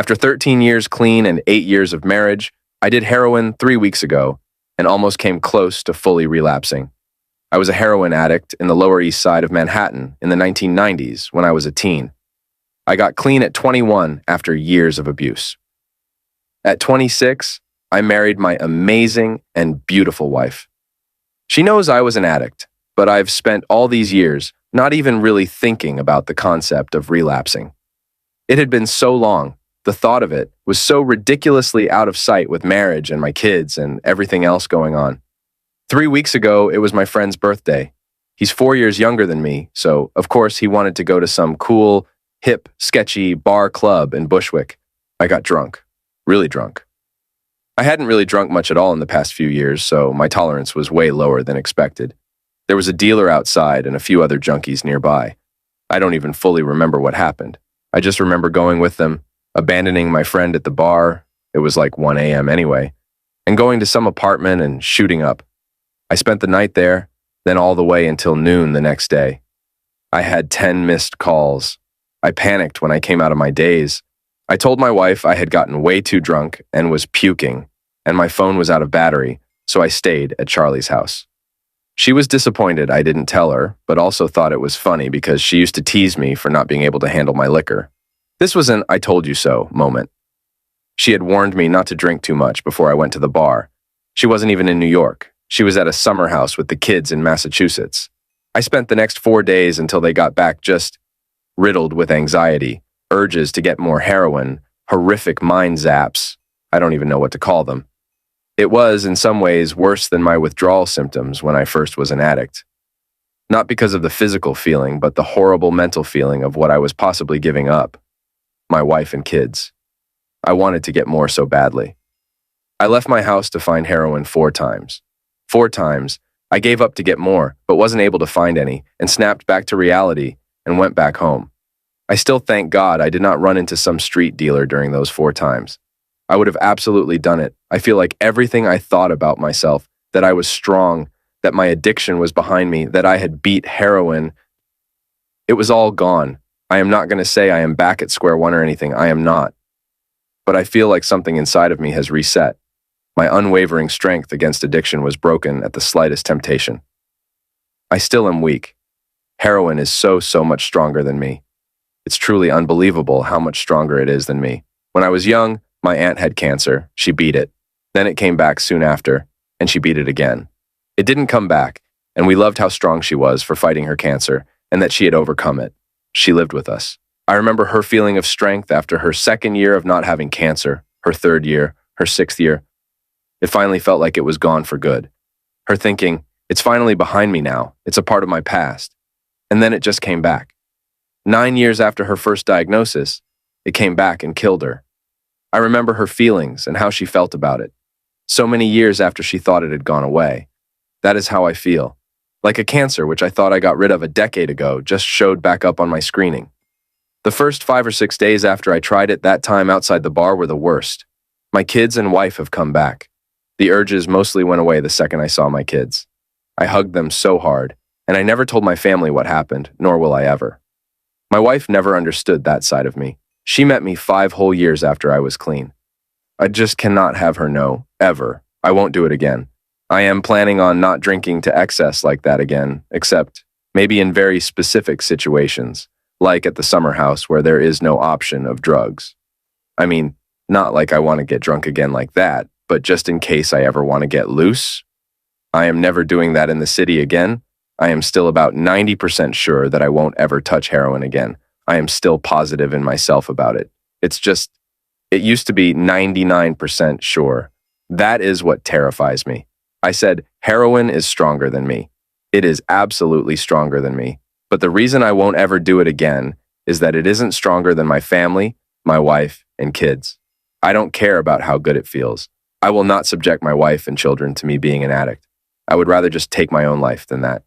After 13 years clean and 8 years of marriage, I did heroin 3 weeks ago and almost came close to fully relapsing. I was a heroin addict in the Lower East Side of Manhattan in the 1990s when I was a teen. I got clean at 21 after years of abuse. At 26, I married my amazing and beautiful wife. She knows I was an addict, but I've spent all these years not even really thinking about the concept of relapsing. It had been so long, the thought of it was so ridiculously out of sight with marriage and my kids and everything else going on. 3 weeks ago, it was my friend's birthday. He's 4 years younger than me, so of course he wanted to go to some cool, hip, sketchy bar club in Bushwick. I got drunk. Really drunk. I hadn't really drunk much at all in the past few years, so my tolerance was way lower than expected. There was a dealer outside and a few other junkies nearby. I don't even fully remember what happened. I just remember going with them, abandoning my friend at the bar, it was like 1 a.m. anyway, and going to some apartment and shooting up. I spent the night there, then all the way until noon the next day. I had 10 missed calls. I panicked when I came out of my daze. I told my wife I had gotten way too drunk and was puking, and my phone was out of battery, so I stayed at Charlie's house. She was disappointed I didn't tell her, but also thought it was funny because she used to tease me for not being able to handle my liquor. This was an I told you so moment. She had warned me not to drink too much before I went to the bar. She wasn't even in New York. She was at a summer house with the kids in Massachusetts. I spent the next 4 days until they got back just riddled with anxiety, urges to get more heroin, horrific mind zaps. I don't even know what to call them. It was, in some ways, worse than my withdrawal symptoms when I first was an addict. Not because of the physical feeling, but the horrible mental feeling of what I was possibly giving up. My wife and kids. I wanted to get more so badly. I left my house to find heroin 4 times. 4 times, I gave up to get more, but wasn't able to find any, and snapped back to reality and went back home. I still thank God I did not run into some street dealer during those 4 times. I would have absolutely done it. I feel like everything I thought about myself, that I was strong, that my addiction was behind me, that I had beat heroin, it was all gone. I am not going to say I am back at square one or anything. I am not. But I feel like something inside of me has reset. My unwavering strength against addiction was broken at the slightest temptation. I still am weak. Heroin is so much stronger than me. It's truly unbelievable how much stronger it is than me. When I was young, my aunt had cancer. She beat it. Then it came back soon after, and she beat it again. It didn't come back, and we loved how strong she was for fighting her cancer, and that she had overcome it. She lived with us. I remember her feeling of strength after her 2nd year of not having cancer, her 3rd year, her 6th year. It finally felt like it was gone for good. Her thinking, it's finally behind me now. It's a part of my past. And then it just came back. 9 years after her first diagnosis, it came back and killed her. I remember her feelings and how she felt about it. So many years after she thought it had gone away. That is how I feel. Like a cancer which I thought I got rid of a decade ago just showed back up on my screening. The first 5 or 6 days after I tried it that time outside the bar were the worst. My kids and wife have come back. The urges mostly went away the second I saw my kids. I hugged them so hard, and I never told my family what happened, nor will I ever. My wife never understood that side of me. She met me 5 whole years after I was clean. I just cannot have her know, ever. I won't do it again. I am planning on not drinking to excess like that again, except maybe in very specific situations, like at the summer house where there is no option of drugs. I mean, not like I want to get drunk again like that, but just in case I ever want to get loose. I am never doing that in the city again. I am still about 90% sure that I won't ever touch heroin again. I am still positive in myself about it. It used to be 99% sure. That is what terrifies me. I said, heroin is stronger than me. It is absolutely stronger than me. But the reason I won't ever do it again is that it isn't stronger than my family, my wife, and kids. I don't care about how good it feels. I will not subject my wife and children to me being an addict. I would rather just take my own life than that.